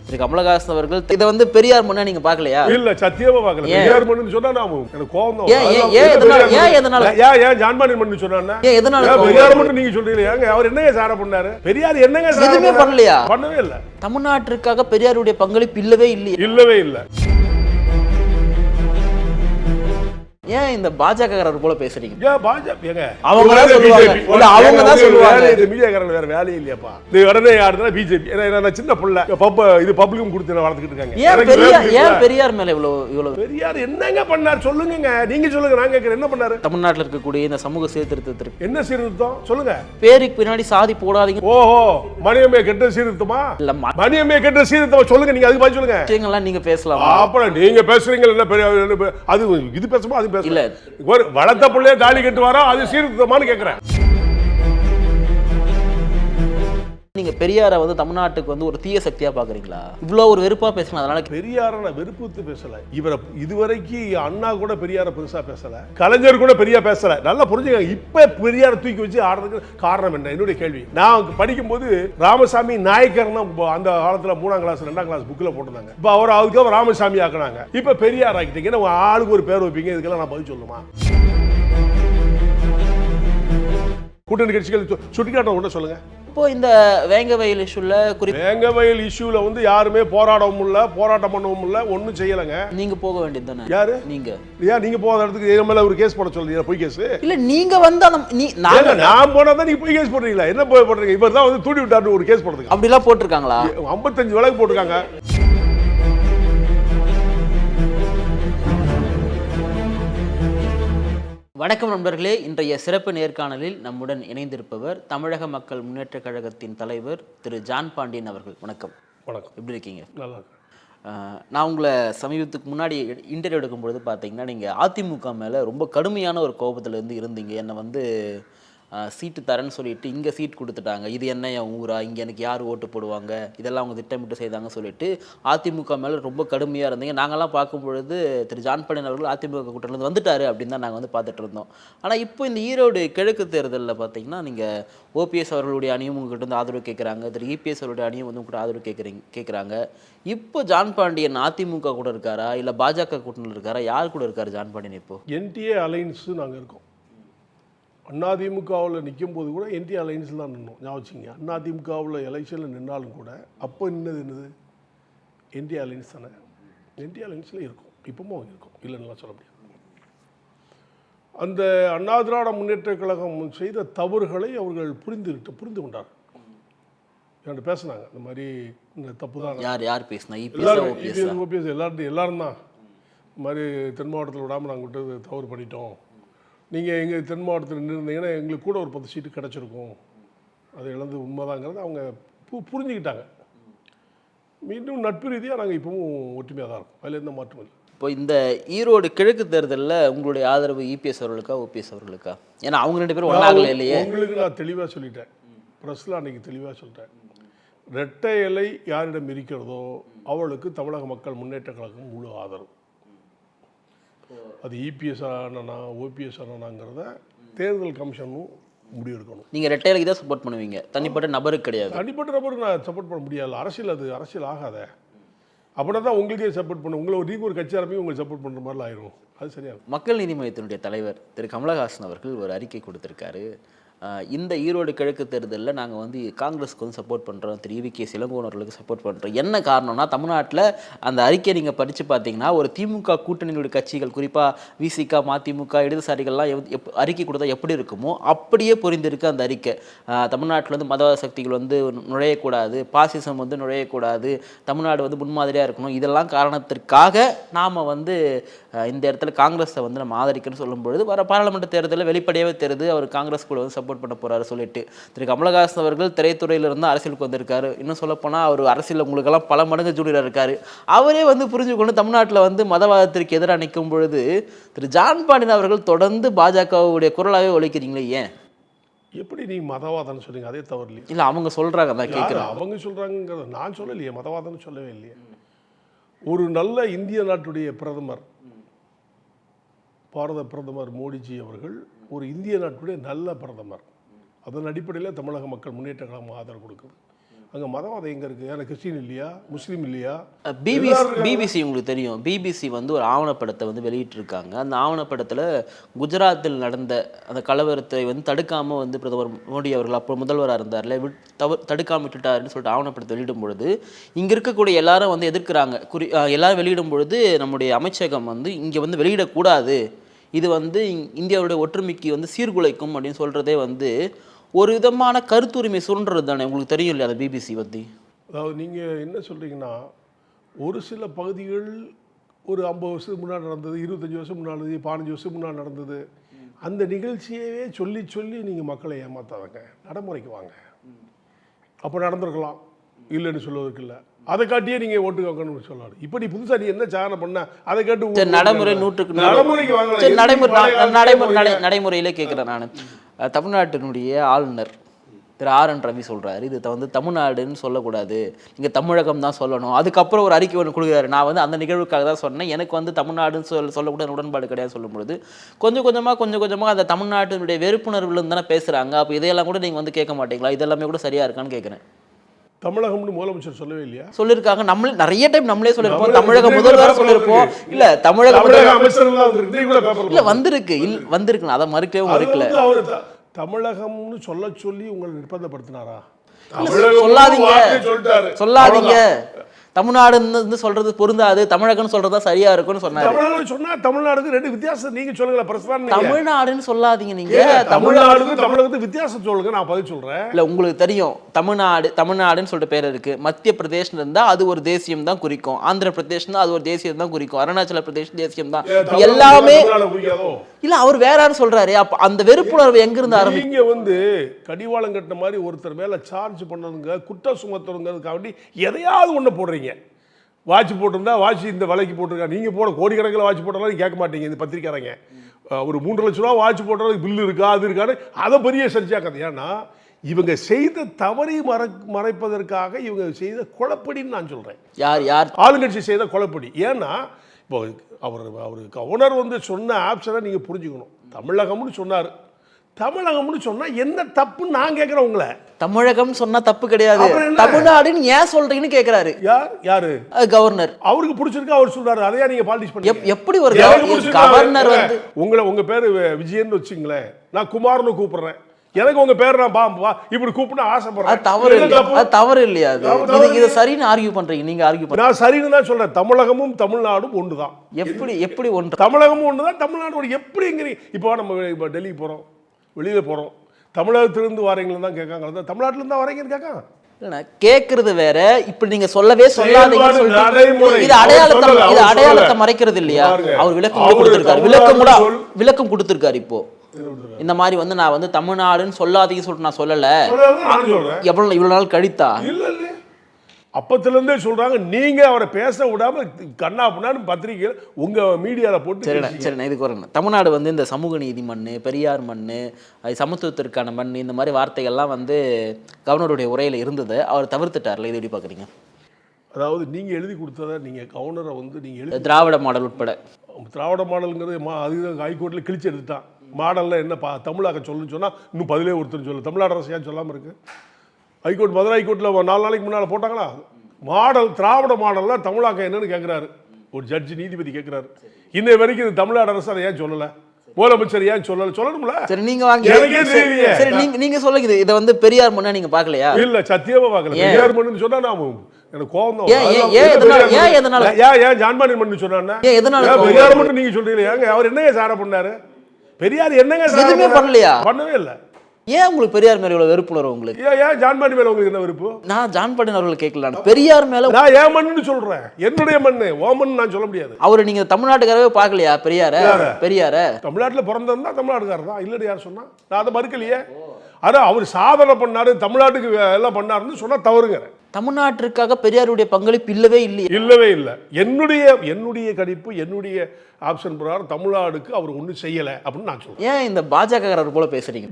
திரு கமலஹாசன் அவர்கள் இதை வந்து பெரியார் மண்ணா நீங்க பார்க்கலையா? இல்ல சத்தியமா பார்க்கல. பெரியார் மண்ணுன்னு சொன்னா நான் எனக்கு கோவம் தான். ஏன் ஜான்பாண்டியன் மண்ணு சொன்னா எதனால பெரியார் மண்ணு நீங்க சொல்றீங்க? அவர் என்னங்க சார பண்ணாரு? பெரியார் என்னங்க எதுவுமே பண்ணலையா? பண்ணவே இல்ல. தமிழ்நாட்டிற்காக பெரியாருடைய பங்களிப்பு இல்லவே இல்ல. ஏன் இந்த பாஜகக்காரர் போல பேசுறீங்க? ஏன் பாஜக அவங்க தான் சொல்லுவாங்க இந்த மீடியாக்காரங்க வேற வேலையே இல்லையாப்பா. இது உடனே யாருன்னா பிஜேபி. நான் சின்ன புள்ள இது பப்ளிக்கும் கொடுத்து வளர்த்துக்கிட்டு இருக்காங்க. ஏன் பெரியார் மேல இவ்வளவு பெரியார் என்னங்க பண்ணார் சொல்லுங்க. நீங்க சொல்லுங்க, நான் கேட்கிறேன் என்ன பண்ணாரு? தமிழ்நாட்டில் இருக்கக்கூடிய இந்த சமூக சீர்திருத்தத்திற்கு என்ன சீர்திருத்தம் சொல்லுங்க. பேருக்கு பின்னாடி சாதி போடாதீங்க. ஓஹோ, மணியம்மையை கெட்ட சீர்திருத்தமா? இல்ல, மணியம்மையை கெட்ட சீர்திருத்தம் சொல்லுங்க. நீங்க அதுக்கு பதில் சொல்லுங்க. விஷயங்கள்லாம் நீங்க பேசலாம். அப்புறம் நீங்க பேசுறீங்க என்ன பெரிய அது இது பேசுமா அது இல்ல, ஒரு வளர்த்த பிள்ளைய தாலி கட்டு வரா அது சீர்திருத்தமான்னு கேக்குறேன். நீங்க பெரியாரை வந்து தமிழ்நாட்டுக்கு வந்து ஒரு தீய சக்தியா பாக்குறீங்களா? இவ்வளவு ஒரு வெறுப்பா பேசணும். அதனால பெரியார நான் வெறுப்பு பேசல. இவரை இதுவரைக்கும் அண்ணா கூட பெரியார பெருசா பேசல, கலைஞர் கூட பெரியா பேசல. நல்லா புரிஞ்சுங்க. இப்ப பெரியார தூக்கி வச்சு ஆடுறதுக்கு காரணம் என்ன? என்னுடைய கேள்வி. நான் படிக்கும் போது ராமசாமி நாயக்கர்னா அந்த காலத்துல 3ஆம் கிளாஸ் 2ஆம் கிளாஸ் புக்ல போட்டிருந்தாங்க. இப்ப அவர் அதுக்கு ராமசாமி ஆக்குனாங்க. இப்ப பெரியார் ஆக்கிட்டீங்க. ஆளுக்கு ஒரு பேர் வைப்பீங்க. இதுக்கெல்லாம் நான் பதில் சொல்லுமா? கூட்டணி கட்சிகள் சுட்டிக்காட்ட ஒண்ணு சொல்லுங்க. இப்போ இந்த வேங்கவயல் இஷ்யூல வேங்கவயல் இஷ்யூல வந்து யாருமே போராடவும் இல்ல, போராட்டம் பண்ணவும் இல்ல, ஒண்ணும் செய்யலங்க. நீங்க போக வேண்டியது தானே? யாரு? நீங்க போகாத இடத்துக்கு என் மேல ஒரு கேஸ் போட சொல்றீங்க. பொய் கேஸ் இல்ல, நீங்க வந்து நான் போனாதான் நீங்க பொய் கேஸ் போடுறீங்களா? என்ன போய் போடுறீங்க? இவர் தான் வந்து தூண்டி விட்டாரு ஒரு கேஸ் போடுறதுக்கு. அப்படிலாம் போட்டிருக்காங்களா? 55 வழக்கு போட்டிருக்காங்க. வணக்கம் நண்பர்களே. இன்றைய சிறப்பு நேர்காணலில் நம்முடன் இணைந்திருப்பவர் தமிழக மக்கள் முன்னேற்ற கழகத்தின் தலைவர் திரு ஜான் பாண்டியன் அவர்கள். வணக்கம். வணக்கம். எப்படி இருக்கீங்க? நல்லா இருக்கு. நான் உங்களை சமீபத்துக்கு முன்னாடி இன்டர்வியூ எடுக்கும்பொழுது பார்த்தீங்கன்னா நீங்கள் அதிமுக மேலே ரொம்ப கடுமையான ஒரு கோபத்தில் இருந்தீங்க. என்னை வந்து சீட்டு தரேன்னு சொல்லிட்டு இங்கே சீட் கொடுத்துட்டாங்க, இது என்ன என் ஊரா, இங்கே எனக்கு யார் ஓட்டு போடுவாங்க, இதெல்லாம் அவங்க திட்டமிட்டு செய்தாங்க சொல்லிட்டு அதிமுக மேலே ரொம்ப கடுமையாக இருந்தீங்க. நாங்கள்லாம் பார்க்கும்பொழுது திரு ஜான் பாண்டியன் அவர்கள் அதிமுக கூட்டணியிலேருந்து வந்துட்டார் அப்படின்னு தான் நாங்கள் வந்து பார்த்துட்டு இருந்தோம். ஆனால் இப்போ இந்த ஈரோடு கிழக்கு தேர்தலில் பார்த்தீங்கன்னா நீங்கள் ஓபிஎஸ் அவர்களுடைய அணியும் உங்கள்கிட்ட வந்து ஆதரவு கேட்குறாங்க, திரு இபிஎஸ் அவருடைய அணியும் வந்து உங்கள்கிட்ட ஆதரவு கேட்குறாங்க. இப்போ ஜான் பாண்டியன் அதிமுக கூட இருக்காரா இல்லை பாஜக கூட்டணியில் இருக்காரா? யார் கூட இருக்காரு ஜான் பாண்டியன்? இப்போ என்டிஏ அலைன்ஸு நாங்கள் இருக்கோம். அதிமுகவில் நிற்கும் போது கூட என்டிஏ அலைன்ஸில் தான் நின்னோம். ஞாபகம் வச்சுங்க. அதிமுகவில் எலெக்ஷனில் நின்னாலும் கூட அப்போ என்னது என்டிஏ அலைன்ஸ் தானே. என்டிஏ அலைன்ஸில் இருக்கும், இப்பவும் இருக்கும், இல்லைன்னா சொல்ல முடியாது. அந்த அண்ணா திராவிட முன்னேற்ற கழகம் செய்த தவறுகளை அவர்கள் புரிந்து கொண்டார். என்கிட்ட பேசினாங்க. இந்த மாதிரி இந்த தப்பு தான். யார் பேசினா? ஓபிஎஸ் எல்லாரும் தான். இந்த மாதிரி தென் மாவட்டத்தில் விடாமல் நாங்கள் விட்டு தவறு பண்ணிட்டோம், நீங்கள் எங்கள் தென் மாவட்டத்தில் நின்றுருந்தீங்கன்னா எங்களுக்கு கூட ஒரு 10 சீட்டு கிடச்சிருக்கும், அது இழந்து உண்மைதாங்கிறது அவங்க புரிஞ்சுக்கிட்டாங்க. மீண்டும் நட்பு ரீதியாக நாங்கள் இப்பவும் ஒற்றுமையாக தான் இருக்கும். அதில் எந்த மாற்றம் இல்லை. இப்போ இந்த ஈரோடு கிழக்கு தேர்தலில் உங்களுடைய ஆதரவு இபிஎஸ் அவர்களுக்கா ஓபிஎஸ் அவர்களுக்கா? ஏன்னா அவங்க 2 பேரும் ஒன்றாகல இல்லையே. உங்களுக்கு நான் தெளிவாக சொல்லிட்டேன், ப்ரெஸ்ஸில் அன்றைக்கி தெளிவாக சொல்லிட்டேன். இரட்டை இலை யாரிடம் இருக்கிறதோ அவளுக்கு தமிழக மக்கள் முன்னேற்ற கழகம் முழு ஆதரவு. அது இபிஎஸ் ஆனா ஓபிஎஸ் ஆனாங்கிறத தேர்தல் கமிஷனும் முடிவெடுக்கணும். நீங்கள் இரட்டை இலைக்கு தான் சப்போர்ட் பண்ணுவீங்க, தனிப்பட்ட நபருக்கு கிடையாது? தனிப்பட்ட நபருக்கு நான் சப்போர்ட் பண்ண முடியாது. அரசியல் ஆகாத. அப்படின்னா தான் உங்களுக்கே சப்போர்ட் பண்ண, உங்களை நீங்கள் ஒரு கட்சி ஆரம்பி உங்களுக்கு சப்போர்ட் பண்ணுற மாதிரிலாம் ஆயிரும். அது சரியாக. மக்கள் நீதி மையத்தினுடைய தலைவர் திரு கமலஹாசன் அவர்கள் ஒரு அறிக்கை கொடுத்துருக்காரு. இந்த ஈரோடு கிழக்கு தேர்தலில் நாங்கள் வந்து காங்கிரஸுக்கு வந்து சப்போர்ட் பண்ணுறோம், திரு இவிகே இளங்கோவனர்களுக்கு சப்போர்ட் பண்ணுறோம். என்ன காரணம்னா, தமிழ்நாட்டில் அந்த அறிக்கையை நீங்கள் படித்து பார்த்தீங்கன்னா ஒரு திமுக கூட்டணியினுடைய கட்சிகள், குறிப்பாக விசிக, மதிமுக, இடதுசாரிகள்லாம் அறிக்கை கொடுத்தா எப்படி இருக்குமோ அப்படியே புரிந்திருக்கு அந்த அறிக்கை. தமிழ்நாட்டில் வந்து மதவாத சக்திகள் வந்து நுழையக்கூடாது, பாசிசம் வந்து நுழையக்கூடாது, தமிழ்நாடு வந்து முன்மாதிரியாக இருக்கணும், இதெல்லாம் காரணத்திற்காக நாம் வந்து இந்த இடத்துல காங்கிரஸை வந்து நம்ம ஆதரிக்கணும்னு சொல்லும்பொழுது வர பாராளுமன்ற தேர்தலில் வெளிப்படையாகவே தெரியுது அவர் காங்கிரஸ் கூட வந்து சப்போர்ட் பண்ண போறாரு சொல்லிட்டு. திரு கமலஹாசன் அவர்கள் திரைத்துறையிலிருந்து அரசியலுக்கு வந்திருக்காரு. இன்னும் சொல்லப்போனால் அவர் அரசியல் உங்களுக்கெல்லாம் பல மடங்கு ஜூனியராக இருக்காரு. அவரே வந்து புரிஞ்சுக்கொண்டு தமிழ்நாட்டில் வந்து மதவாதத்திற்கு எதிராக நிற்கும் பொழுது திரு ஜான் பாண்டியன் அவர்கள் தொடர்ந்து பாஜகவுடைய குரலாகவே ஒழிக்கிறீங்களே, ஏன்? எப்படி நீ மதவாதம்னு சொல்றீங்க? அதே தவறு இல்லை, அவங்க சொல்றாங்க, நான் கேட்குறேன். அவங்க சொல்றாங்கிறத நான் சொல்லலையே, மதவாதம்னு சொல்லவே இல்லையே. ஒரு நல்ல இந்திய நாட்டுடைய பிரதமர், பாரத பிரதமர் மோடிஜி அவர்கள் ஒரு இந்திய நாட்டுடைய நல்ல பிரதமர். அதன் அடிப்படையில் தமிழக மக்கள் முன்னேற்ற கழகம் ஆதரவு கொடுக்குது. அங்கே மதவாதம் எங்கே இருக்குது? ஏன்னா கிறிஸ்டின் இல்லையா, முஸ்லீம் இல்லையா? பிபிசி உங்களுக்கு தெரியும், பிபிசி வந்து ஒரு ஆவணப்படத்தை வந்து வெளியிட்டிருக்காங்க. அந்த ஆவணப்படத்தில் குஜராத்தில் நடந்த அந்த கலவரத்தை வந்து தடுக்காமல் வந்து பிரதமர் மோடி அவர்கள் அப்போ முதல்வராக இருந்தார்ல, தடுக்காமல் விட்டுட்டாருன்னு சொல்லிட்டு ஆவணப்படத்தை வெளியிடும் பொழுது இங்கே இருக்கக்கூடிய எல்லாரும் வந்து எதிர்க்கிறாங்க. எல்லாரும் வெளியிடும் பொழுது நம்முடைய அமைச்சகம் வந்து இங்கே வந்து வெளியிடக்கூடாது, இது வந்து இந்தியாவுடைய ஒற்றுமைக்கு வந்து சீர்குலைக்கும் அப்படின்னு சொல்கிறதே வந்து ஒரு விதமான கருத்துரிமை சுரண்டுறது தானே. உங்களுக்கு தெரியும் இல்லையா அந்த பிபிசி பற்றி? அதாவது நீங்கள் என்ன சொல்கிறீங்கன்னா, ஒரு சில பகுதிகள் ஒரு 50 வருஷத்துக்கு முன்னாடி நடந்தது, 25 வருஷம் முன்னாடி நடந்தது, 15 வருஷம் முன்னாடி நடந்தது, அந்த நிகழ்ச்சியவே சொல்லி சொல்லி நீங்கள் மக்களை ஏமாத்தாதங்க, நடைமுறைக்கு வாங்க. அப்போ நடந்திருக்கலாம், இல்லைன்னு சொல்வதற்கு இல்லை. அதை காட்டியே நீங்கள் ஓட்டு வாங்கணும்னு சொல்லலாம். இப்போ நீ புதுசாக நீ என்ன சாதனை பண்ண அதை கேட்டு நடைமுறை நடைமுறைக்கு வாங்க. நடைமுறையிலே கேட்குறேன் நான். தமிழ்நாட்டினுடைய ஆளுநர் திரு ஆர்.என். ரவி சொல்கிறாரு, இது வந்து தமிழ்நாடுன்னு சொல்லக்கூடாது, இங்கே தமிழகம் தான் சொல்லணும். அதுக்கப்புறம் ஒரு அறிக்கை ஒன்று கொடுக்குறாரு, நான் வந்து அந்த நிகழ்வுக்காக தான் சொன்னேன், எனக்கு வந்து தமிழ்நாடுன்னு சொல்லக்கூடாது உடன்பாடு கிடையாது சொல்லும் பொழுது கொஞ்சம் கொஞ்சமாக அந்த தமிழ்நாட்டினுடைய வெறுப்புணர்வுலேருந்து தானே பேசுகிறாங்க. அப்போ இதையெல்லாம் கூட நீங்கள் வந்து கேட்க மாட்டீங்களா? இதெல்லாமே கூட சரியாக இருக்கான்னு கேட்குறேன். தமிழகம்னு முதலமைச்சர் சொல்லவே இல்லையா? சொல்லியிருக்காங்க. நம்மளே நிறைய டைம் நம்மளே சொல்லியிருப்போம், தமிழக முதல்வர் சொல்லியிருப்போம். இல்ல தமிழக அமைச்சர் இல்ல வந்திருக்கு அதை மறுக்கவும் மறுக்கல. தமிழகம்னு சொல்லி உங்களை நிர்பந்தப்படுத்தினாரா? சொல்லாதீங்க தமிழ்நாடுன்னு சொல்றது பொருந்தாது, தமிழகம்னு சொல்றதா சரியா இருக்கும்னு சொன்னாரு. தமிழ்நாடு சொன்னா தமிழ்நாடுக்கு ரெண்டு வித்தியாசம் நீங்க சொல்லுங்க. பிரஸ்தான் தமிழ்நாடுன்னு சொல்லாதீங்க நீங்க, தமிழ்நாடுக்கு தமிழகத்துக்கு வித்தியாசம் சொல்லுங்க, நான் பதில் சொல்றேன். இல்ல உங்களுக்கு தெரியும், தமிழ்நாடுன்னு சொல்லிட்டு பேர் இருக்கு. மத்திய பிரதேஷ் இருந்தா அது ஒரு தேசியம் தான் குறிக்கும், ஆந்திர பிரதேஷ் அது ஒரு தேசியம் தான் குறிக்கும், அருணாச்சல பிரதேஷ் தேசியம் தான். எல்லாமே இல்ல அவர் வேற யாரும் சொல்றாரு. அப்ப அந்த வெறுப்புணர்வு எங்க இருந்து ஆரம்பிச்சு? நீங்க வந்து கடிவாளம் கட்டின மாதிரி ஒருத்தர் மேல சார்ஜ் பண்ணதுங்க, குற்றம் சுமத்துறதுக்காண்டி எதையாவது ஒண்ணு போடுறீங்க. வாட்ச் போட்டிருந்தா வாட்ச் இந்த விலைக்கு போட்டிருக்கா, நீங்க போட கோடிக்கணக்கில் வாட்ச் போட்டாலும் கேட்க மாட்டீங்க இந்த பத்திரிக்காரங்க. ஒரு 3 லட்ச ரூபா வாட்ச் போடுறதுக்கு பில்லு இருக்கா, அது இருக்கான்னு அதை பெரிய சர்ச்சையாக்காது. ஏன்னா இவங்க செய்த தவறை மறைப்பதற்காக இவங்க செய்த குழப்படின்னு நான் சொல்றேன். யார் ஆளுங்கட்சி செய்த குழப்படி. ஏன்னா இப்போ அவர் கவர்னர் வந்து சொன்ன ஆப்ஷனை நீங்கள் புரிஞ்சுக்கணும். தமிழகம்னு சொன்னார், தமிழகம்னு சொன்னால் என்ன தப்புன்னு நான் கேட்குறேன் உங்களை. தமிழகம் சொன்னா தப்பு கிடையாது, தமிழ்நாடுன்னு ஏன் சொல்றீங்கன்னு கேட்குறாரு. யாரு? கவர்னர். அவருக்கு பிடிச்சிருக்கு, அவர் சொல்றாரு, அதையா நீங்க பாலிடிக்ஸ் பண்ணி எப்படி ஒரு கவர்னர் வந்து உங்க பேரு விஜயன் வச்சுங்களேன், நான் குமார்னு கூப்பிடுறேன், எனக்கு உங்க பேர் நான் இப்படி கூப்பிட ஆசைப்படுறேன். தவறு இல்லையா? இது சரின்னு ஆர்கியூ பண்றீங்க நீங்க. ஆர்கியூ பண்ண நான் சரின்னு தான் சொல்றேன். தமிழகமும் தமிழ்நாடும் ஒன்றுதான். எப்படி ஒன்று? தமிழகமும் ஒன்றுதான், தமிழ்நாடு எப்படிங்கிறீங்க? இப்போ நம்ம டெல்லிக்கு போறோம், வெளியில போறோம், தமிழகத்திலிருந்து வரீங்களா தான் கேட்காங்க, தமிழ்நாட்டுல இருந்தா வரீங்கன்னு கேட்காங்க. கேக்குறது வேற, இப்படி நீங்க சொல்லவே சொல்லாதீங்க. இது அடையாளத்தை மறைக்கிறது இல்லையா? அவர் விளக்கம் கொடுத்திருக்காரு. இப்போ இந்த மாதிரி வந்து நான் வந்து தமிழ்நாடுன்னு சொல்லாதீங்க சொல்லிட்டு நான் சொல்லல. இவ்வளவு நாள் கழித்தா அப்பத்திலிருந்தே சொல்றாங்க. நீங்க அவரை பேச விடாம கண்ணா பண்ணான்னு பத்திரிகை உங்க மீடியாவில் போட்டு. சரி இதுக்கு வரேன். தமிழ்நாடு வந்து இந்த சமூக நீதி மண், பெரியார் மண், சமத்துவத்திற்கான மண், இந்த மாதிரி வார்த்தைகள்லாம் வந்து கவர்னருடைய உரையில் இருந்தது, அவர் தவிர்த்துட்டார்ல. இது எப்படி பார்க்குறீங்க? அதாவது நீங்க எழுதி கொடுத்ததை நீங்க கவர்னரை வந்து நீங்க எழுதி திராவிட மாடல் உட்பட, திராவிட மாடலுங்கிறது அதுதான் ஹைகோர்ட்ல கிழிச்சு எடுத்துட்டான். மாடல்ல என்னப்பா தமிழாக்க சொல்லுன்னு சொன்னா இன்னும் பதிலே ஒருத்தர் சொல்லு, தமிழ்நாடு அரசு ஏன் சொல்லாமல் இருக்கு? ஹைகோர்ட் மதுரை ஹைகோர்ட்டில் 4 நாளைக்கு முன்னால் போட்டாங்களா மாடல், திராவிட மாடல்லாம் தமிழாக்கம் என்னன்னு கேட்குறாரு ஒரு ஜட்ஜி, நீதிபதி கேட்குறாரு. இன்னை வரைக்கும் இது தமிழ்நாடு அரசு அதை ஏன் சொல்லலை, முதலமைச்சர் ஏன் சொல்லணும்ல? சரி நீங்க வாங்க, சரி நீங்க சொல்லுங்க. இதை வந்து பெரியார் மண்ணா நீங்க பார்க்கலையா? இல்ல சத்தியமா பார்க்கல. பெரியார் மண்ணுன்னு சொன்னா நான் எனக்கு கோபம் தான். ஏன் ஜான்பாண்டி மண்ணு சொன்னா பெரியார் மண்ணு நீங்க சொல்றீங்க? அவர் என்னங்க சார பண்ணாரு? பெரியார் என்னங்க பண்ணலையா? பண்ணவே இல்லை. ஏன் உங்களுக்கு பெரியார் மேல இவ்வளவு வெறுப்புணர்வு? உங்களுக்கு ஏன் ஜான்பாண்டி மேல உங்களுக்கு என்ன வெறுப்பு? நான் ஜான்பாண்டி அவர்கள் கேட்கல, பெரியார் மேல. நான் ஏன் மண்ணுன்னு சொல்றேன், என்னுடைய மண்ணு, ஓ மண்ணு நான் சொல்ல முடியாது. அவரு நீங்க தமிழ்நாட்டுக்காரவே பார்க்கலையா பெரியார? தமிழ்நாட்டுல பிறந்தா தமிழ்நாட்டுக்காரர் தான், இல்லடி யார் சொன்னா? நான் அதை மறுக்கலையே. ஆனா அவர் சாதனை பண்ணாரு, தமிழ்நாட்டுக்கு எல்லாம் பண்ணாருன்னு சொன்னா தவறுங்க. தமிழ்நாட்டிற்காக பெரியாருடைய பங்களிப்பு இல்லவே இல்லை. என்னுடைய கணிப்பு, என்னுடைய ஆப்ஷன் பிரகாரம் தமிழ்நாடுக்கு அவர் ஒன்றும் செய்யலை அப்படின்னு நான் சொல்றேன். ஏன் இந்த பாஜகக்காரர் போல பேசுறீங்க?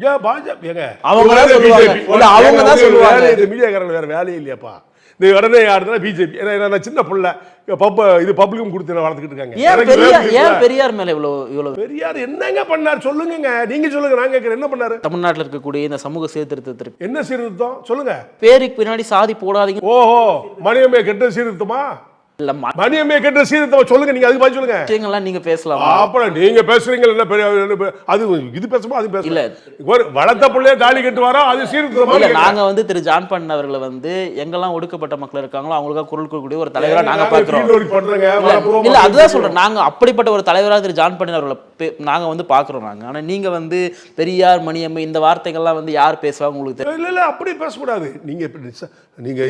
மீடியாக்காரங்க வேற வேலையே இல்லையாப்பா. இந்த உடனே யாருன்னா பிஜேபி. ஏன்னா சின்ன பிள்ளை இது பப்ளிக்கும் கொடுத்து வளர்த்துக்கிட்டு இருக்காங்க. ஏன் பெரியார் மேல இவ்வளவு பெரியார் என்னங்க பண்ணார் சொல்லுங்க, நீங்க சொல்லுங்க, நான் கேட்கிறேன் என்ன பண்ணாரு? தமிழ்நாட்டில் இருக்கக்கூடிய இந்த சமூக சீர்திருத்தத்திற்கு என்ன சீர்திருத்தம் சொல்லுங்க? பேருக்கு பின்னாடி சாதி போடாதீங்க. ஓஹோ, மணியம்மை கெட்ட சீர்திருத்தமா? இல்ல மணியம்மை கெட்ட சீர்திருத்தம் சொல்லுங்க, நீங்க அதுக்கு பதில் சொல்லுங்க. விஷயங்கள்லாம் நீங்க பேசலாம். அப்புறம் நீங்க பேசுறீங்க இல்ல பெரிய அது இது பேசுமா அது பேசல. இல்ல வளர்த்த பிள்ளைய தாலி கட்டு வரா அது சீர்திருத்தமா? இல்ல நாங்க வந்து திரு ஜான் பாண்டியன் அவர்களை வந்து எங்கெல்லாம் ஒடுக்கப்பட்ட மக்கள் இருக்காங்களோ அவங்களுக்காக குரல் கொடுக்கக்கூடிய ஒரு தலைவரா நாங்க பாக்குறோம். இல்ல அதுதான் சொல்றேன், நாங்க அப்படிப்பட்ட ஒரு தலைவரா திரு ஜான் பாண்டியன் அவர்களை நாங்க வந்து பாக்குறோம் நாங்க. ஆனா நீங்க வந்து பெரியார் மணியம்மை இந்த வார்த்தைகள்லாம் வந்து யார் பேசுவாங்க உங்களுக்கு தெரியும்? இல்ல அப்படி பேசக்கூடாது. நீங்க நீங்க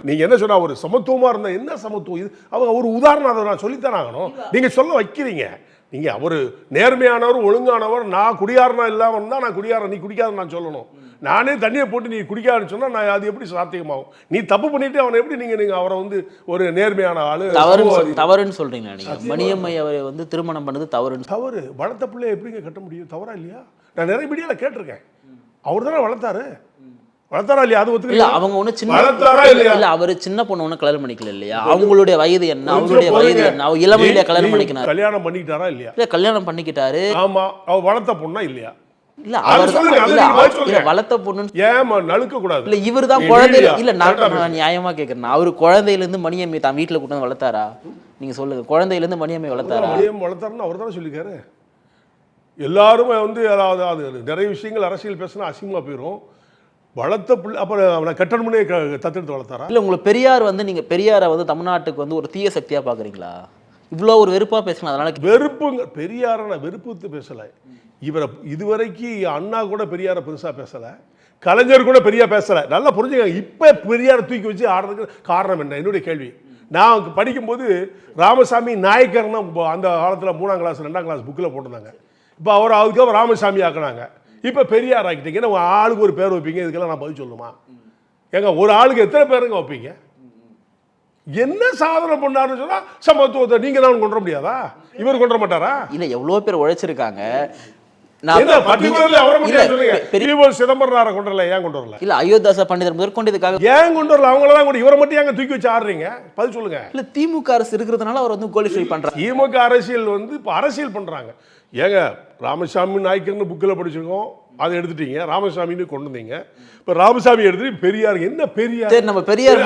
நீங்க என்ன சொன்னா ஒரு சமத்துவமா இருந்தா என்ன சமத்துவம்? இது அவங்க ஒரு உதாரணம் அதை நான் சொல்லித்தான் ஆகணும். நீங்க சொல்ல வைக்கிறீங்க. நீங்க அவரு நேர்மையானவர் ஒழுங்கானவர், நான் குடியாரனா இல்லாம இருந்தா நான் குடியாரன், நீ குடிக்காத நான் சொல்லணும். நானே தண்ணியை போட்டு நீ குடிக்காதுன்னு சொன்னா நான் அது எப்படி சாத்தியமாகும்? நீ தப்பு பண்ணிட்டு அவனை எப்படி நீங்க அவரை வந்து ஒரு நேர்மையான ஆளு தவறுன்னு சொல்றீங்க? நீங்க மணியம்மை அவரை வந்து திருமணம் பண்ணது தவறு. வளர்த்த பிள்ளைய எப்படிங்க கட்ட முடியும்? தவறா இல்லையா? நான் நிறைய மீடியால கேட்டிருக்கேன். அவர் தானே வளர்த்தாரா இல்லையா? அது ஒத்துக்கல. அவங்க ஒண்ணு சின்ன இல்ல அவரு சின்ன பொண்ணு ஒண்ணு கல்யாணம் பண்ணிக்கல இல்லையா? அவங்களுடைய வயது என்ன, அவங்களுடைய வயது என்ன, அவங்க இளமையில கல்யாணம் பண்ணிக்கினாரு. கல்யாணம் பண்ணிக்கிட்டாரா இல்லையா? இல்ல கல்யாணம் பண்ணிக்கிட்டாரு. ஆமா, அவ வளர்த்த பொண்ணா இல்லையா? இல்ல அவர் வளர்த்த பொண்ணு ஏமா நழுக்க கூடாது. இல்ல இவரு தான் குழந்தையில இல்ல நான் நியாயமா கேக்குறேன். அவரு குழந்தையில இருந்து மணியம்மை தான் வீட்டுல கூட்டு வந்து வளர்த்தாரா? நீங்க சொல்லுங்க, குழந்தையில இருந்து மணியம்மை வளர்த்தாரா? மணியம்மை வளர்த்தாருன்னு அவர் தானே சொல்லிருக்காரு. எல்லாருமே வந்து அதாவது அது நிறைய விஷயங்கள் அரசியல் பேசினா அசிங்கமா போயிடும். வளர்த்த பிள்ளை அப்புறம் அவனை கட்டணமுனே தத்தெடுத்து வளர்த்தாரா? இல்லை உங்களுக்கு பெரியார் வந்து நீங்கள் பெரியாரை வந்து தமிழ்நாட்டுக்கு வந்து ஒரு தீய சக்தியாக பார்க்குறீங்களா? இவ்வளோ ஒரு வெறுப்பாக பேசலாம். அதனால வெறுப்புங்க. பெரியாரை நான் வெறுப்பு பேசலை. இவரை இதுவரைக்கும் அண்ணா கூட பெரியாரை பெருசாக பேசலை, கலைஞர் கூட பெரியா பேசலை. நல்லா புரிஞ்சுங்க. இப்போ பெரியாரை தூக்கி வச்சு ஆடுறதுக்கு காரணம் என்ன? என்னுடைய கேள்வி. நான் படிக்கும்போது ராமசாமி நாயக்கர்னா அந்த காலத்தில் 3ஆம் கிளாஸ் 2ஆம் கிளாஸ் புக்கில் போட்டிருந்தாங்க. இப்போ அவர் அதுக்காக ராமசாமி ஆக்கினாங்க. இப்போ பெரியார் ஆக்கிட்டீங்கன்னா ஆளுக்கு ஒரு பேர் வைப்பீங்க. இதுக்கெல்லாம் நான் பதில் சொல்லுமா? ஏங்க ஒரு ஆளுக்கு எத்தனை பேருங்க வைப்பீங்க? என்ன சாதனை பண்ணாருன்னு சொன்னா சமத்துவத்தை நீங்க தான் கொண்டு வர முடியாதா? இவர் கொண்டு வர மாட்டாரா? இல்ல எவ்வளவு பேர் உழைச்சிருக்காங்க. சிதம்பரம் கொண்டு ஏன் கொண்டு வரல? இல்ல அயோத்தியாச பண்டிதர் முதற்கொண்டு இதுக்காக ஏன் கொண்டு வரல? அவங்களதான் கூட இவரை மட்டும் ஏங்க தூக்கி வச்சு ஆடுறீங்க? பதில் சொல்லுங்க. இல்ல திமுக அரசு இருக்கிறதுனால அவர் வந்து குவாலிஃபை பண்றாங்க. திமுக அரசியல் வந்து இப்போ அரசியல் பண்றாங்க. ஏங்க ராமசாமி நாயக்கர்னு புக்கில் படிச்சிருக்கோம், அதை எடுத்துட்டீங்க. ராமசாமின்னு கொண்டு வந்தீங்க. இப்போ ராமசாமி எடுத்துட்டு பெரியார் என்ன பெரியார்? சரி நம்ம பெரியார்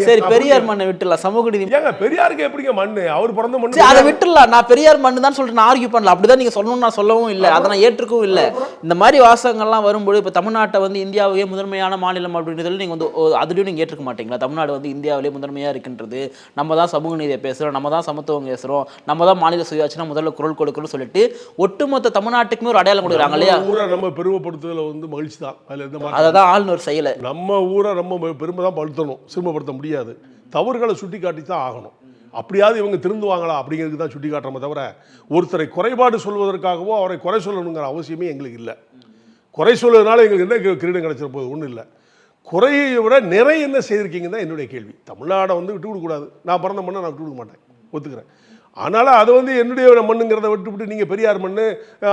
சரி பெரியார் மண்ணை விட்டுலாம். சமூக நீதி ஏங்க பெரியாருக்கு எப்படிங்க மண்ணு? அவர் பிறந்த மண்ணு அதை விட்டுலாம். நான் பெரியார் மண்ணு தான் சொல்லிட்டு நான் ஆர்கியூ பண்ணல. அப்படிதான் நீங்க சொல்லணும்னு நான் சொல்லவும் இல்லை, அதை நான் ஏற்றுக்கவும் இல்லை. இந்த மாதிரி வாசகங்கள்லாம் வரும்போது இப்போ தமிழ்நாட்டை வந்து இந்தியாவே முதன்மையான மாநிலம் அப்படின்றதுல நீங்க வந்து அதுலயும் நீங்க ஏற்றுக்க மாட்டீங்களா? தமிழ்நாடு வந்து இந்தியாவிலே முதன்மையா இருக்கின்றது, நம்ம தான் சமூக நீதியை பேசுறோம், நம்ம தான் சமத்துவம் பேசுறோம், நம்ம தான் மாநில சுயாட்சினா முதல்ல குரல் கொடுக்கணும்னு சொல்லிட்டு ஒட்டுமொத்த தமிழ்நாட்டுக்குமே ஒரு அடையாளம் கொடுக்குறாங்க இல்லையா? நம்ம பெருமைப்படுத்துதல வந்து மகிழ்ச்சி தான். அதுல எந்த அதான் ஆளுநர் செய்யல. நம்ம ஊரை நம்ம பெருமை தான் படுத்தணும், சிறுமப்படுத்த முடியாது. தவறுகளை சுட்டி காட்டி தான் ஆகணும். அப்படியாவது இவங்க திருந்துவாங்களா அப்படிங்கிறதுக்கு தான் சுட்டி காட்டுறோமே தவிர ஒருத்தரை குறைபாடு சொல்வதற்காகவோ அவரை குறை சொல்லணுங்கிற அவசியமே எங்களுக்கு இல்லை. குறை சொல்வதனால எங்களுக்கு என்ன கிரீடம் கிடைச்சிட போது ஒன்றும் இல்லை. குறையை விட நிறை என்ன செய்திருக்கீங்கன்னு தான் என்னுடைய கேள்வி. தமிழ்நாடை வந்து விட்டு கொடுக்கக்கூடாது. நான் பிறந்த மண்ணை நான் விட்டு கொடுக்க மாட்டேன், ஒத்துக்கிறேன். அதனால் அது வந்து என்னுடைய மண்ணுங்கிறத விட்டுவிட்டு நீங்கள் பெரியார் மண்,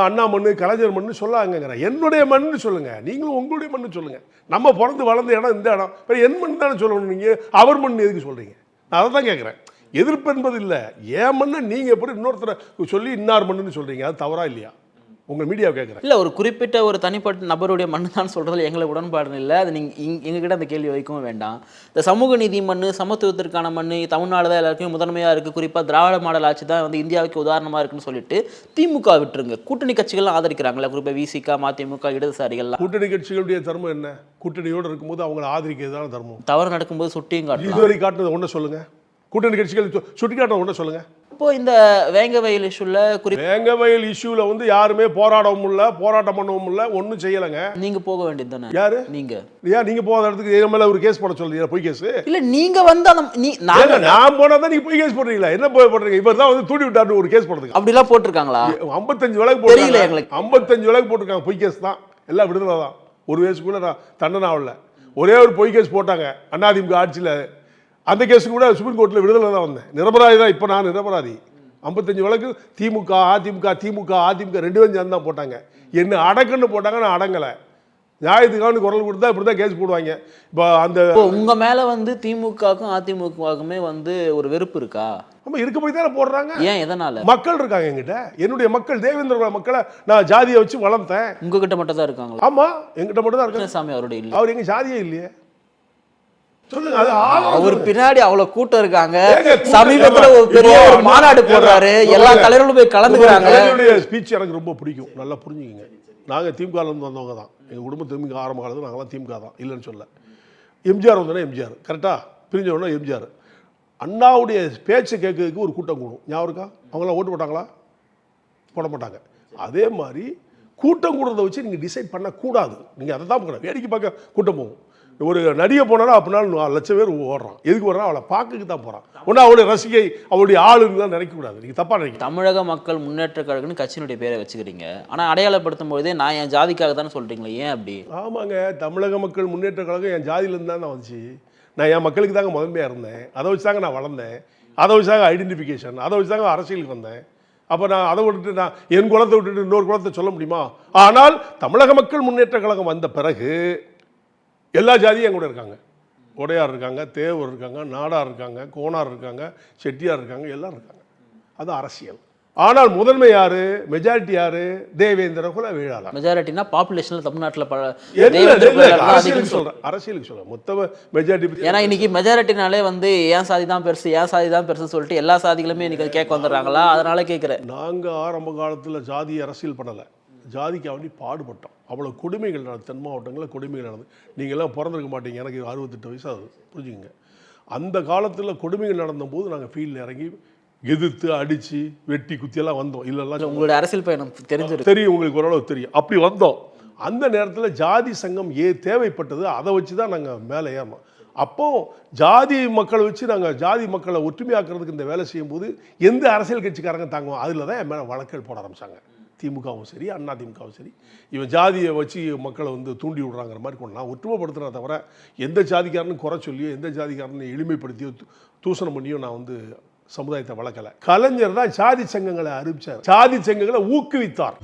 அண்ணா மண், கலைஞர் மண் சொல்லாங்கிறேன். என்னுடைய மண்ணு சொல்லுங்கள், நீங்களும் உங்களுடைய மண்ணு சொல்லுங்கள். நம்ம பிறந்து வளர்ந்த இடம் இந்த இடம், இப்போ என் மண் தானே சொல்லணும். நீங்கள் அவர் மண் எதுக்கு சொல்கிறீங்க? நான் அதை தான் கேட்குறேன். எதிர்ப்பு என்பது இல்லை. ஏன் மண்ணை நீங்கள் எப்படி இன்னொருத்தரை சொல்லி இன்னார் மண்ணுன்னு சொல்கிறீங்க? அது தவறா இல்லையா? உங்கள் மீடியாவை கேட்குறேன். இல்லை ஒரு குறிப்பிட்ட ஒரு தனிப்பட்ட நபருடைய மண்ணு தான் சொல்கிறதுல எங்களுக்கு உடன்பாடு இல்லை. அது நீங்கள் எங்ககிட்ட அந்த கேள்வி வைக்கவும் வேண்டாம். இந்த சமூக நீதி மண், சமத்துவத்திற்கான மண் தமிழ்நாடு தான் எல்லாருக்கும் முதன்மையாக இருக்குது. குறிப்பாக திராவிட மாடல் ஆட்சி தான் வந்து இந்தியாவுக்கு உதாரணமாக இருக்குன்னு சொல்லிட்டு திமுக விட்டுருங்க. கூட்டணி கட்சிகள்லாம் ஆதரிக்கிறாங்களா? குறிப்பாக விசிக, மதிமுக, இடதுசாரிகள்லாம். கூட்டணி கட்சிகளுடைய தர்மம் என்ன? கூட்டணியோடு இருக்கும்போது அவங்களை ஆதரிக்கிறது தான் தர்மம். தவறு நடக்கும்போது சுட்டியும் காட்டு. இதுவரை காட்டுனது ஒன்று சொல்லுங்கள். கூட்டணி கட்சிகள் சுட்டி காட்டுறது ஒன்று சொல்லுங்கள். இப்போ இந்த வேங்கவயல் இஷ்யூல வந்து யாருமே போராடவும் இல்லை, போராட்டம் பண்ணவும் இல்லை, ஒன்றும் செய்யலைங்க. நீங்க போக வேண்டியது தானே? யாரு நீங்க போகாத இடத்துக்கு என் மேல ஒரு கேஸ் போட சொல்றீங்க? பொய் கேஸ் இல்ல. நீங்க வந்து நான் போனா தான் நீங்க பொய் கேஸ் போடுறீங்களா? என்ன போய் போடுறீங்க? இவர் தான் வந்து தூண்டி விட்டாரு ஒரு கேஸ் போடுறதுக்கு. அப்படிலாம் போட்டிருக்காங்களா? 55 வழக்கு போட்டுருக்காங்க. எங்களுக்கு 55 வழக்கு போட்டிருக்காங்க. பொய் கேஸ் தான், எல்லாம் விடுதலை தான். ஒரு வயசுக்குள்ள நான் தண்டனை ஆகல. ஒரே ஒரு பொய் கேஸ் போட்டாங்க அதிமுக ஆட்சியில். அந்த கேஸுக்கு கூட சுப்ரீம் கோர்ட்டில் விடுதலை தான் வந்தேன். நிரபராதி தான். இப்போ நான் நிரபராதி. 55 வழக்கு திமுக அதிமுக 2 பேரும் சேர்ந்து தான் போட்டாங்க. என்ன அடக்குன்னு போட்டாங்க, நான் அடங்கலை. நியாயத்துக்கான குரல் கொடுத்தா இப்படி தான் கேஸ் போடுவாங்க. இப்போ அந்த இப்போ உங்க மேல வந்து திமுகவுக்கும் அதிமுகவுக்குமே வந்து ஒரு வெறுப்பு இருக்கா? நம்ம இருக்க போய் தானே போடுறாங்க. ஏன், எதனால? மக்கள் இருக்காங்க என்கிட்ட. என்னுடைய மக்கள் தேவேந்திர மக்களை நான் ஜாதியை வச்சு வளர்த்தேன். உங்ககிட்ட மட்டும் தான் இருக்காங்களா? ஆமா, என்கிட்ட மட்டும் தான் இருக்காங்க. சாமி அவருடைய இல்ல. அவர் எங்க ஜாதியே இல்லையே. சொல்லுங்க. அது அவர் பின்னாடி அவ்வளவு கூட்டம் இருக்காங்க. கூட்டம் சமீபத்துல ஒரு பெரிய ஒரு மாநாடு போடுறாரு, எல்லா தலைவர்களும் போய் கலந்துக்கிறாங்க. என்னுடைய ஸ்பீச் எனக்கு ரொம்ப பிடிக்கும். நல்லா புரிஞ்சுக்கங்க. நாங்கள் திமுகல இருந்து வந்தவங்க தான். எங்கள் குடும்பம் திமுக ஆரம்ப காலத்தில் நாங்களாம் திமுக தான், இல்லைன்னு சொல்ல. எம்ஜிஆர் வந்தோன்னா எம்ஜிஆர் கரெக்டாக பிரிஞ்சவொன்னா எம்ஜிஆர். அண்ணாவுடைய பேச்சை கேட்கறதுக்கு ஒரு கூட்டம் கூடும். ஞாபகம் இருக்கா? அவங்களாம் ஓட்டு போட்டாங்களா? போட மாட்டாங்க. அதே மாதிரி கூட்டம் கூடுறதை வச்சு நீங்கள் டிசைட் பண்ணக்கூடாது. நீங்கள் அதை தான் பார்க்கணும். வேடிக்கை பார்க்க கூட்டம் போகும். ஒரு நடிகை போனாலும் அப்படின்னா 4 லட்சம் பேர் ஓடுறான். எதுக்கு வர்றான்? அவளை பார்க்கக்கு தான் போகிறான். ஒன்றும் அவளுடைய ரசிகை, அவளுடைய ஆளுங்களாம் நினைக்கக்கூடாது. நீங்கள் தப்பாக நினைக்க. தமிழக மக்கள் முன்னேற்ற கழகம்னு கட்சியினுடைய பேரை வச்சுக்கிறீங்க. ஆனால் அடையாளப்படுத்தும் போதே நான் என் ஜாதிக்காக தானே சொல்கிறீங்களே, ஏன் அப்படி? ஆமாங்க, தமிழக மக்கள் முன்னேற்ற கழகம் என் ஜாதியிலேருந்து தான் வந்துச்சு. நான் என் மக்களுக்கு தாங்க முதன்மையாக இருந்தேன். அதை வச்சு தாங்க நான் வளர்ந்தேன். அதை வச்சு தாங்க ஐடென்டிஃபிகேஷன், அதை வச்சு தாங்க அரசியலுக்கு வந்தேன். அப்போ நான் அதை விட்டுட்டு நான் என் குலத்தை விட்டுட்டு இன்னொரு குலத்தை சொல்ல முடியுமா? ஆனால் தமிழக மக்கள் முன்னேற்ற கழகம் வந்த பிறகு எல்லா ஜாதியும் என் கூட இருக்காங்க. உடையார் இருக்காங்க, தேவர் இருக்காங்க, நாடார் இருக்காங்க, கோனார் இருக்காங்க, செட்டியார் இருக்காங்க, எல்லாம் இருக்காங்க. அது அரசியல். ஆனால் முதன்மை யாரு, மெஜாரிட்டி யாரு? தேவேந்திர குல வேளாளர். மெஜாரிட்டினா பாப்புலேஷன்ல தமிழ்நாட்டில் அரசியலுக்கு சொல்றேன். மொத்த மெஜாரிட்டி. ஏன்னா இன்னைக்கு மெஜாரிட்டினாலே வந்து ஏன் சாதி தான் பெருசு, ஏன் சாதி தான் பெருசுன்னு சொல்லிட்டு எல்லா சாதிகளுமே இன்னைக்கு கேட்க வந்துடுறாங்களா? அதனால கேட்குறேன். நாங்கள் ஆரம்ப காலத்தில் ஜாதி அரசியல் பண்ணலை, ஜாதிக்காக வேண்டி பாடுபட்டோம். அவ்வளோ கொடுமைகள் நடந்து, தென் மாவட்டங்களில் கொடுமைகள் நடந்து. நீங்கள்லாம் பிறந்திருக்க மாட்டீங்க, எனக்கு 68 வயசு ஆகுது, புரிஞ்சுக்கங்க. அந்த காலத்தில் கொடுமைகள் நடந்தபோது நாங்கள் ஃபீல்டில் இறங்கி எதிர்த்து அடித்து வெட்டி குத்தியெல்லாம் வந்தோம். இல்லைல்லாம் உங்களுடைய அரசியல் பயணம் தெரியும், உங்களுக்கு ஓரளவு தெரியும். அப்படி வந்தோம். அந்த நேரத்தில் ஜாதி சங்கம் தேவைப்பட்டது. அதை வச்சு தான் நாங்கள் மேலே ஏறணும். அப்போ ஜாதி மக்களை வச்சு நாங்கள் ஜாதி மக்களை ஒற்றுமையாக்குறதுக்கு இந்த வேலை செய்யும்போது எந்த அரசியல் கட்சிக்காரங்க தாங்குவோம். அதில் தான் என் மேலே வழக்குகள் போட ஆரம்பித்தாங்க. திமுகவும் சரி, அண்ணா திமுகவும் சரி. இவன் ஜாதியை வச்சு மக்களை வந்து தூண்டி விடுறாங்கிற மாதிரி கொண்டு நான் ஒற்றுமைப்படுத்துகிறத தவிர எந்த ஜாதிக்காரனும் குறை சொல்லியோ எந்த ஜாதிக்காரனை எளிமைப்படுத்தியோ தூஷணம் பண்ணியோ நான் வந்து சமுதாயத்தை வளர்க்கலை. கலைஞர் தான் ஜாதி சங்கங்களை அறிவிச்சார், ஜாதி சங்கங்களை ஊக்குவித்தார்.